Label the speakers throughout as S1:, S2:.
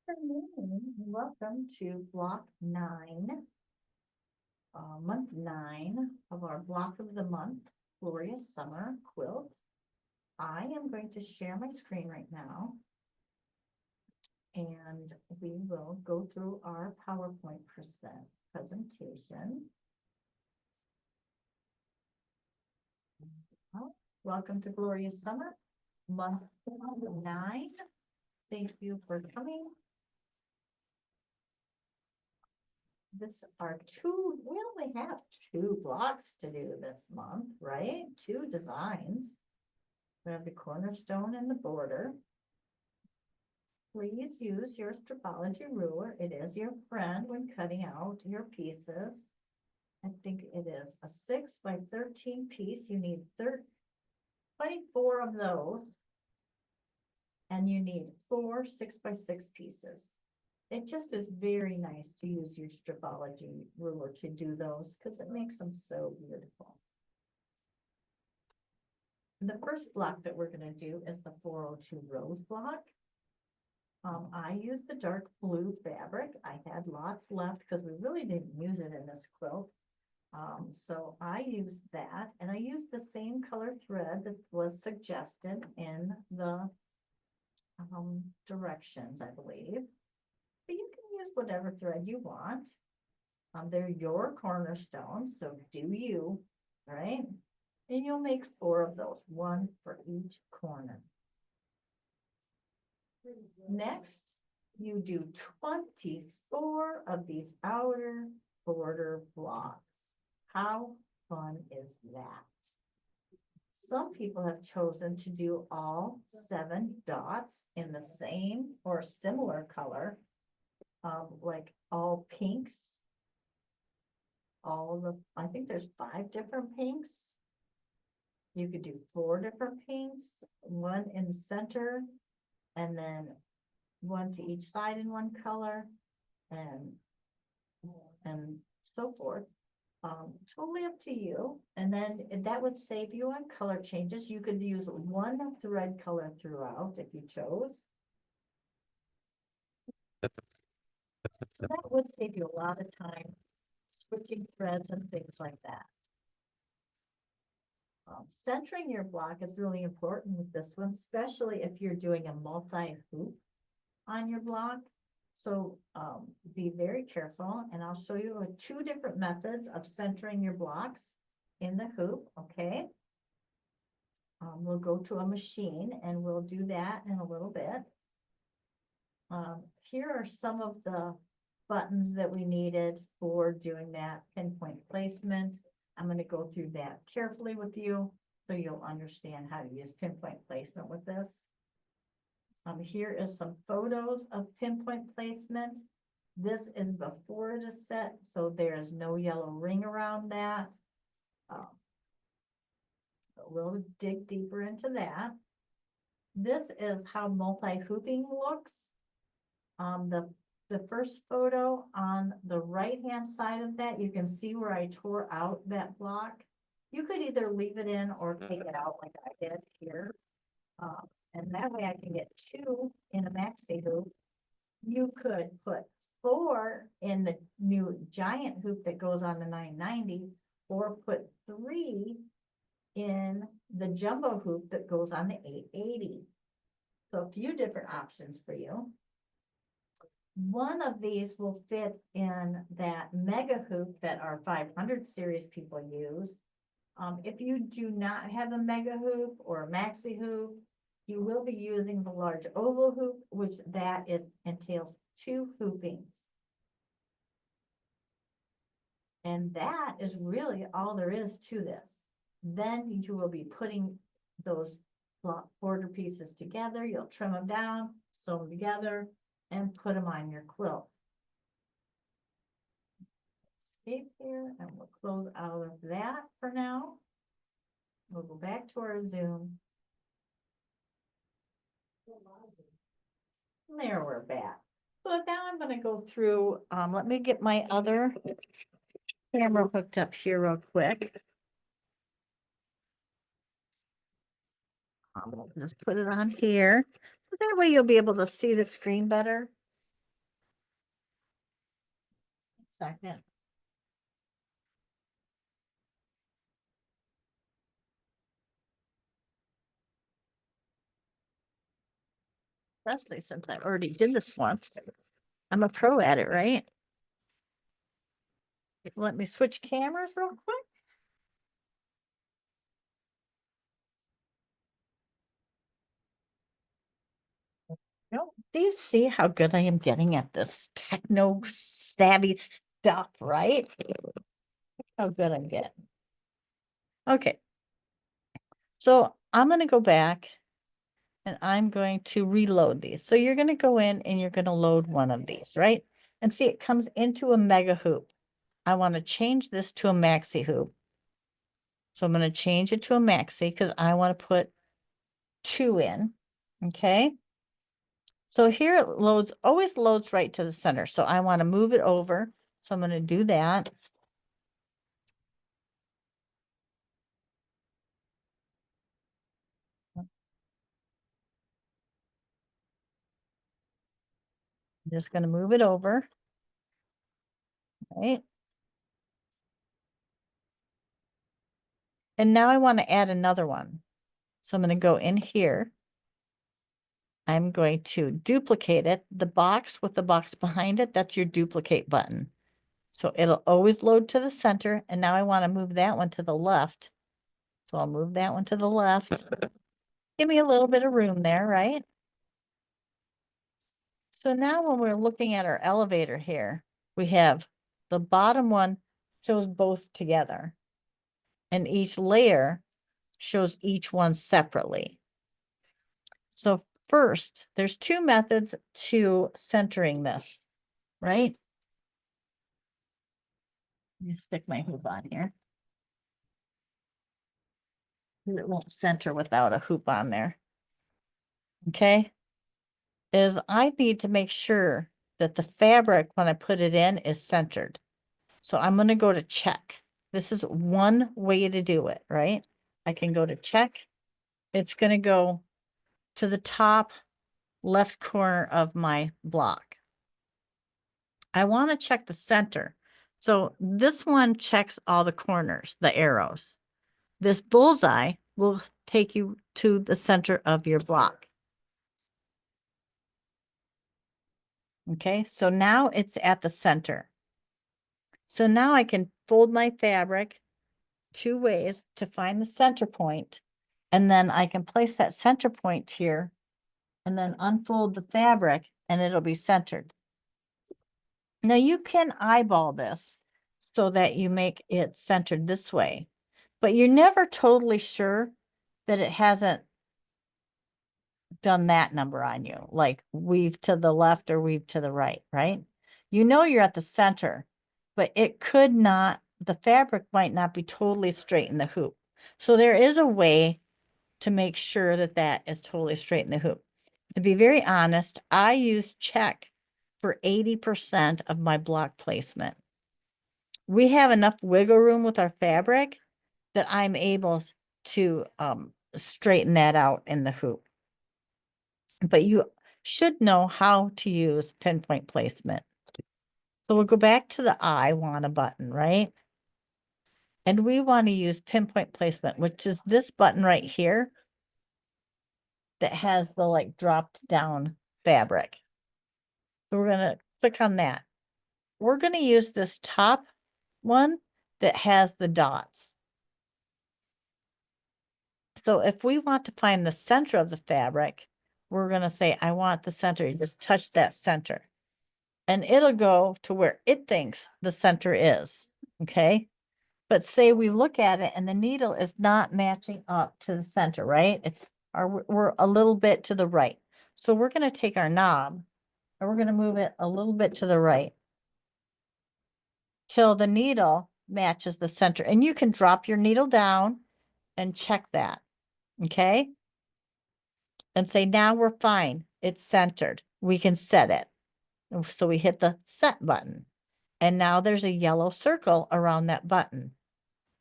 S1: Afternoon. Welcome to block 9, month 9 of our block of the month, Glorious Summer Quilt. I am going to share my screen right now, and we will go through our PowerPoint presentation. Welcome to Glorious Summer, month 9. Thank you for coming. We only have 2 blocks to do this month, right? 2 designs. We have the cornerstone and the border. Please use your stripology ruler. It is your friend when cutting out your pieces. I think it is a 6 by 13 piece. You need 24 of those. And you need 4 6 by 6 pieces. It just is very nice to use your stripology ruler to do those because it makes them so beautiful. The first block that we're going to do is the 402 rose block. I used the dark blue fabric. I had lots left because we really didn't use it in this quilt. So I used that, and I used the same color thread that was suggested in the directions, I believe. But you can use whatever thread you want. They're your cornerstones, so do you, right? And you'll make 4 of those, 1 for each corner. Next, you do 24 of these outer border blocks. How fun is that? Some people have chosen to do all 7 dots in the same or similar color, like all pinks. I think there's 5 different pinks. You could do 4 different pinks, 1 in the center, and then 1 to each side in 1 color, and so forth. Totally up to you. And then that would save you on color changes. You could use 1 thread color throughout if you chose. So that would save you a lot of time switching threads and things like that. Centering your block is really important with this one, especially if you're doing a multi-hoop on your block. So be very careful, and I'll show you 2 different methods of centering your blocks in the hoop, okay? We'll go to a machine and we'll do that in a little bit. Here are some of the buttons that we needed for doing that pinpoint placement. I'm going to go through that carefully with you so you'll understand how to use pinpoint placement with this. Here is some photos of pinpoint placement. This is before it is set, so there is no yellow ring around that. We'll dig deeper into that. This is how multi-hooping looks. The first photo on the right-hand side of that, you can see where I tore out that block. You could either leave it in or take it out like I did here. And that way I can get 2 in a maxi hoop. You could put 4 in the new giant hoop that goes on the 990, or put 3 in the jumbo hoop that goes on the 880. So a few different options for you. One of these will fit in that mega hoop that our 500 series people use. If you do not have a mega hoop or a maxi hoop, you will be using the large oval hoop, which entails 2 hoopings. And that is really all there is to this. Then you will be putting those border pieces together. You'll trim them down, sew them together, and put them on your quilt. Escape here, and we'll close out of that for now. We'll go back to our Zoom. There, we're back. So now I'm going to go through, let me get my other camera hooked up here real quick. Just put it on here. That way you'll be able to see the screen better. second. Especially since I already did this once. I'm a pro at it, right? Let me switch cameras real quick. Do you see how good I am getting at this techno savvy stuff, right? How good I'm getting. Okay. So I'm going to go back and I'm going to reload these. So you're going to go in and you're going to load one of these, right? And see, it comes into a mega hoop. I want to change this to a maxi hoop. So I'm going to change it to a maxi because I want to put 2 in. Okay. So here it loads, always loads right to the center. So I want to move it over. So I'm going to do that. I'm just going to move it over. Right. And now I want to add another one. So I'm going to go in here. I'm going to duplicate it. The box with the box behind it, that's your duplicate button. So it'll always load to the center. And now I want to move that one to the left. So I'll move that one to the left. Give me a little bit of room there, right? So now when we're looking at our elevator here, we have the bottom one shows both together. And each layer shows each one separately. So first, there's 2 methods to centering this, right? Let me stick my hoop on here. It won't center without a hoop on there. Okay. Is I need to make sure that the fabric, when I put it in, is centered. So I'm going to go to check. This is one way to do it, right? I can go to check. It's going to go to the top left corner of my block. I want to check the center. So this one checks all the corners, the arrows. This bullseye will take you to the center of your block. Okay, so now it's at the center. So now I can fold my fabric 2 ways to find the center point, and then I can place that center point here and then unfold the fabric and it'll be centered. Now you can eyeball this so that you make it centered this way, but you're never totally sure that it hasn't done that number on you, like weave to the left or weave to the right, right? You know you're at the center, but it could not, the fabric might not be totally straight in the hoop. So there is a way to make sure that that is totally straight in the hoop. To be very honest, I use check for 80% of my block placement. We have enough wiggle room with our fabric that I'm able to straighten that out in the hoop. But you should know how to use pinpoint placement. So we'll go back to the I want a button, right? And we want to use pinpoint placement, which is this button right here that has the like dropped down fabric. So we're going to click on that. We're going to use this top one that has the dots. So if we want to find the center of the fabric, we're going to say, I want the center. You just touch that center. And it'll go to where it thinks the center is, okay? But say we look at it and the needle is not matching up to the center, right? We're a little bit to the right. So we're going to take our knob and we're going to move it a little bit to the right till the needle matches the center. And you can drop your needle down and check that, okay? And say, now we're fine. It's centered. We can set it. So we hit the set button. And now there's a yellow circle around that button.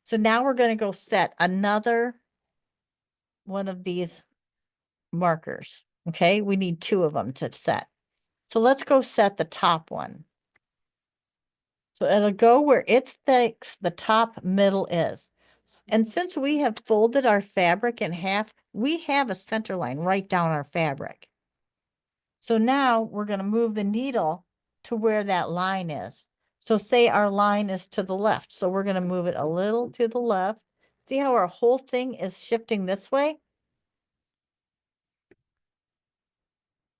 S1: So now we're going to go set another one of these markers. Okay, we need 2 of them to set. So let's go set the top one. So it'll go where it's the top middle is. And since we have folded our fabric in half, we have a center line right down our fabric. So now we're going to move the needle to where that line is. So say our line is to the left. So we're going to move it a little to the left. See how our whole thing is shifting this way?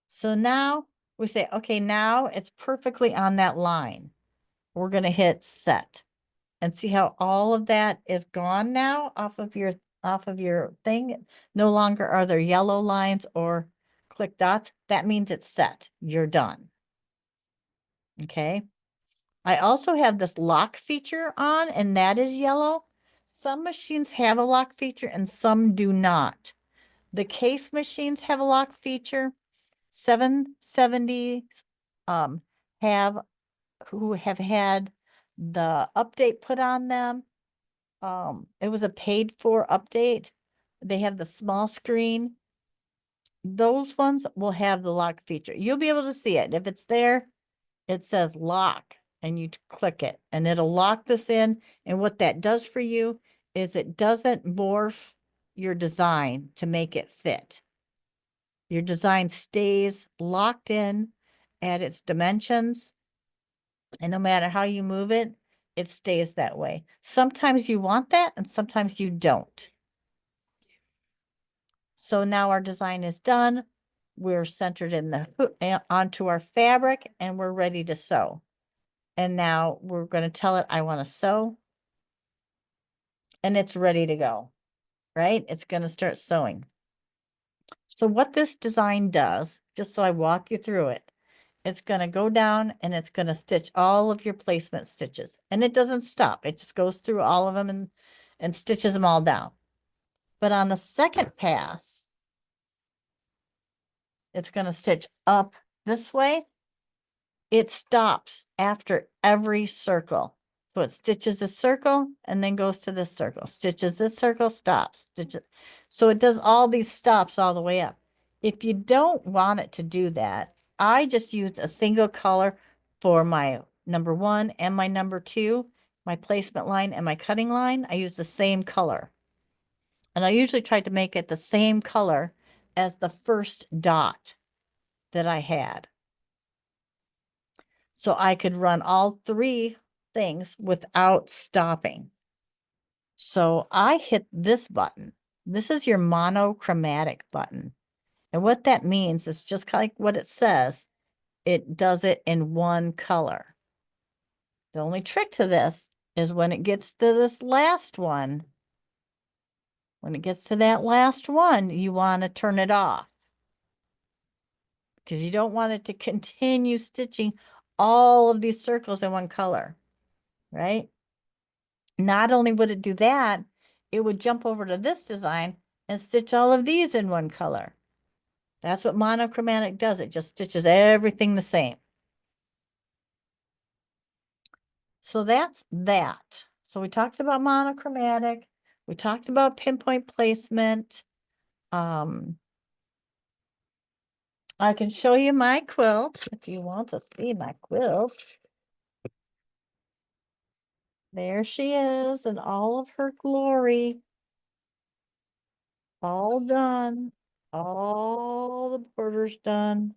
S1: So now we say, okay, now it's perfectly on that line. We're going to hit set and see how all of that is gone now off of your thing. No longer are there yellow lines or click dots. That means it's set. You're done. Okay. I also have this lock feature on, and that is yellow. Some machines have a lock feature and some do not. The case machines have a lock feature. 770 have who have had the update put on them. It was a paid for update. They have the small screen. Those ones will have the lock feature. You'll be able to see it. If it's there, it says lock and you click it and it'll lock this in. And what that does for you is it doesn't morph your design to make it fit. Your design stays locked in at its dimensions. And no matter how you move it, it stays that way. Sometimes you want that and sometimes you don't. So now our design is done. We're centered in the onto our fabric and we're ready to sew. And now we're going to tell it, I want to sew. And it's ready to go, right? It's going to start sewing. So what this design does, just so I walk you through it, it's going to go down and it's going to stitch all of your placement stitches. And it doesn't stop. It just goes through all of them and stitches them all down. But on the second pass, it's going to stitch up this way. It stops after every circle. So it stitches a circle and then goes to this circle, stitches this circle, stops, stitches. So it does all these stops all the way up. If you don't want it to do that, I just used a single color for my number 1 and my number 2, my placement line and my cutting line. I use the same color. And I usually try to make it the same color as the first dot that I had. So I could run all 3 things without stopping. So I hit this button. This is your monochromatic button. And what that means is just like what it says, it does it in one color. The only trick to this is when it gets to this last one, when it gets to that last one, you want to turn it off because you don't want it to continue stitching all of these circles in one color, right? Not only would it do that, it would jump over to this design and stitch all of these in one color. That's what monochromatic does. It just stitches everything the same. So that's that. So we talked about monochromatic. We talked about pinpoint placement. I can show you my quilt if you want to see my quilt. There she is in all of her glory. All done. All the borders done.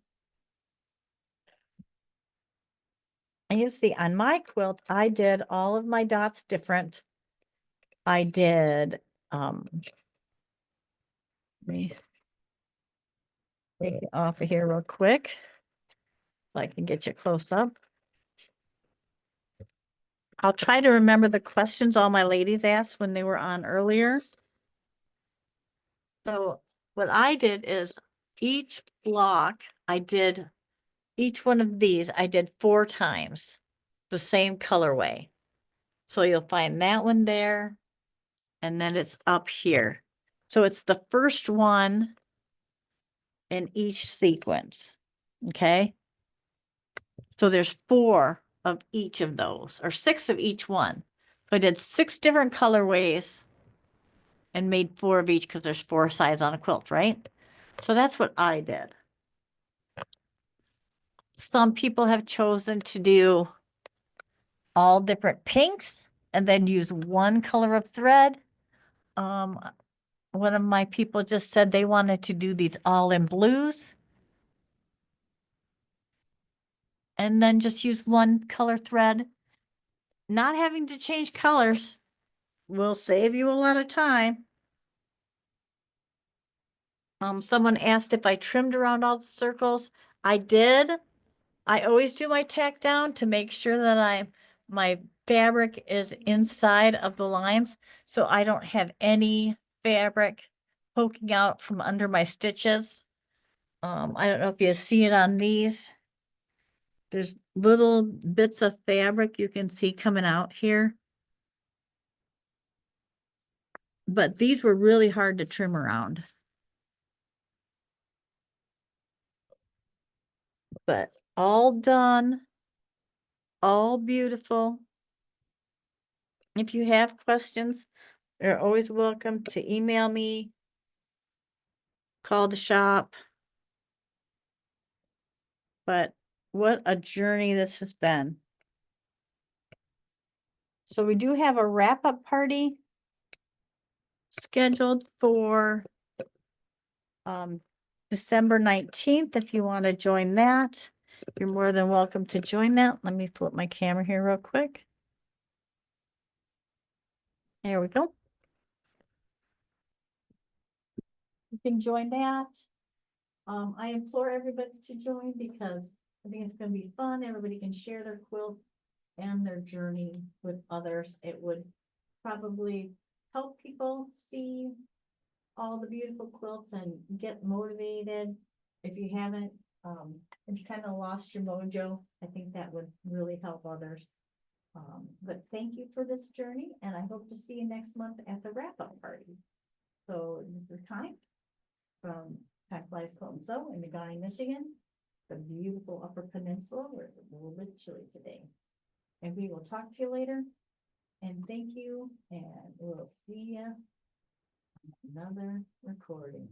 S1: And you see on my quilt, I did all of my dots different. I did, let me take it off of here real quick so I can get you close up. I'll try to remember the questions all my ladies asked when they were on earlier. So what I did is each block, I did each one of these, I did 4 times the same colorway. So you'll find that one there, and then it's up here. So it's the first one in each sequence, okay? So there's 4 of each of those, or 6 of each one. So I did 6 different colorways and made 4 of each because there's 4 sides on a quilt, right? So that's what I did. Some people have chosen to do all different pinks and then use one color of thread. One of my people just said they wanted to do these all in blues. And then just use one color thread. Not having to change colors will save you a lot of time. Someone asked if I trimmed around all the circles. I did. I always do my tack down to make sure that my fabric is inside of the lines, so I don't have any fabric poking out from under my stitches. I don't know if you see it on these. There's little bits of fabric you can see coming out here. But these were really hard to trim around. But all done, all beautiful. If you have questions, you're always welcome to email me, call the shop. But what a journey this has been. So we do have a wrap-up party scheduled for December 19th. If you want to join that, you're more than welcome to join that. Let me flip my camera here real quick. There we go. You can join that. I implore everybody to join because I think it's going to be fun. Everybody can share their quilt and their journey with others. It would probably help people see all the beautiful quilts and get motivated. If you haven't, if you kind of lost your mojo, I think that would really help others. But thank you for this journey, and I hope to see you next month at the wrap-up party. So this is Connie from Pack Flies Quilt and Sew in Negaunee, Michigan, the beautiful Upper Peninsula, where it's a little bit chilly today. And we will talk to you later. And thank you, and we'll see you on another recording.